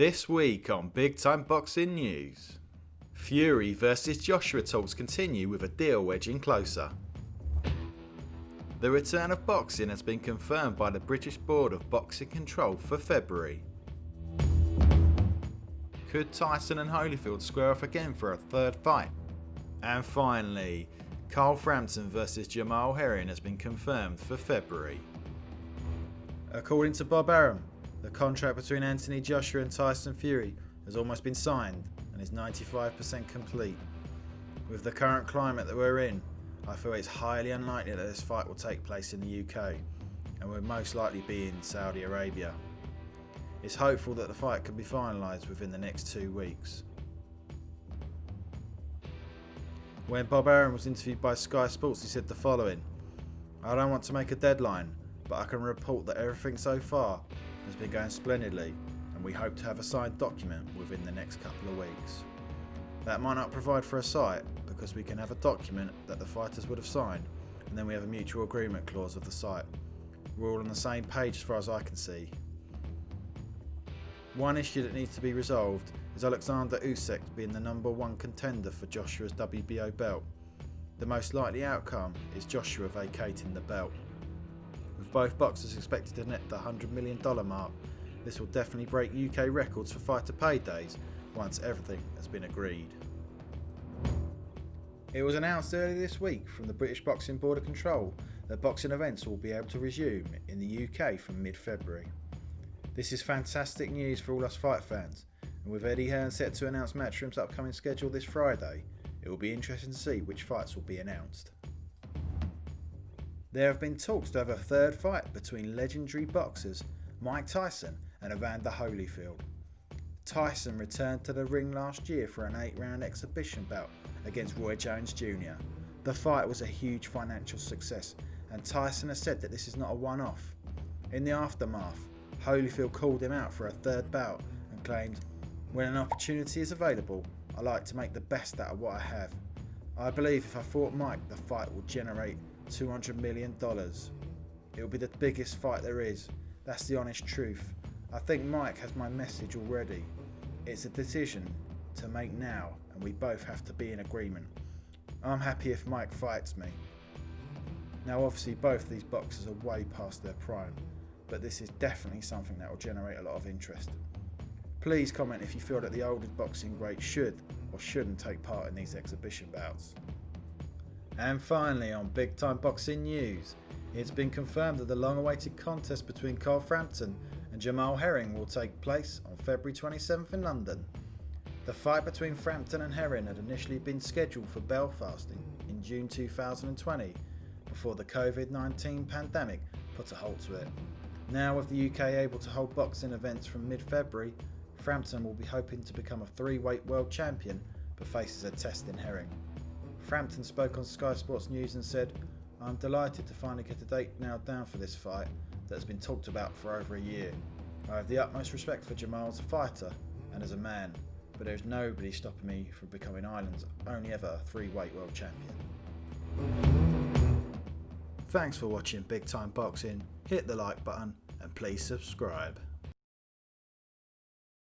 This week on Big Time Boxing News, Fury versus Joshua talks continue with a deal edging closer. The return of boxing has been confirmed by the British Board of Boxing Control for February. Could Tyson and Holyfield square off again for a third fight? And finally, Carl Frampton versus Jamal Herring has been confirmed for February. According to Bob Arum, the contract between Anthony Joshua and Tyson Fury has almost been signed and is 95% complete. With the current climate that we're in, I feel it's highly unlikely that this fight will take place in the UK and will most likely be in Saudi Arabia. It's hopeful that the fight can be finalised within the next 2 weeks. When Bob Arum was interviewed by Sky Sports, he said the following: "I don't want to make a deadline, but I can report that everything so far has been going splendidly, and we hope to have a signed document within the next couple of weeks. That might not provide for a site, because we can have a document that the fighters would have signed, and then we have a mutual agreement clause of the site. We're all on the same page as far as I can see. One issue that needs to be resolved is Alexander Usyk being the #1 contender for Joshua's WBO belt. The most likely outcome is Joshua vacating the belt. With both boxers expected to net the $100 million mark, this will definitely break UK records for fighter paydays once everything has been agreed." It was announced earlier this week from the British Boxing Board of Control that boxing events will be able to resume in the UK from mid-February. This is fantastic news for all us fight fans, and with Eddie Hearn set to announce Matchroom's upcoming schedule this Friday, it will be interesting to see which fights will be announced. There have been talks to have a third fight between legendary boxers Mike Tyson and Evander Holyfield. Tyson returned to the ring last year for an 8-round exhibition bout against Roy Jones Jr. The fight was a huge financial success, and Tyson has said that this is not a one-off. In the aftermath, Holyfield called him out for a third bout and claimed, "When an opportunity is available, I like to make the best out of what I have. I believe if I fought Mike, the fight will generate $200 million. It will be the biggest fight there is. That's the honest truth. I think Mike has my message already. It's a decision to make now, and we both have to be in agreement. I'm happy if Mike fights me." Now obviously both these boxers are way past their prime, but this is definitely something that will generate a lot of interest. Please comment if you feel that the oldest boxing greats should or shouldn't take part in these exhibition bouts. And finally, on Big Time Boxing News, it's been confirmed that the long-awaited contest between Carl Frampton and Jamal Herring will take place on February 27th in London. The fight between Frampton and Herring had initially been scheduled for Belfast in June 2020, before the COVID-19 pandemic put a halt to it. Now with the UK able to hold boxing events from mid-February, Frampton will be hoping to become a 3-weight world champion, but faces a test in Herring. Frampton spoke on Sky Sports News and said, "I'm delighted to finally get a date nailed down for this fight that has been talked about for over a year. I have the utmost respect for Jamal as a fighter and as a man, but there is nobody stopping me from becoming Ireland's only ever 3-weight world champion." Thanks for watching Big Time Boxing. Hit the like button and please subscribe.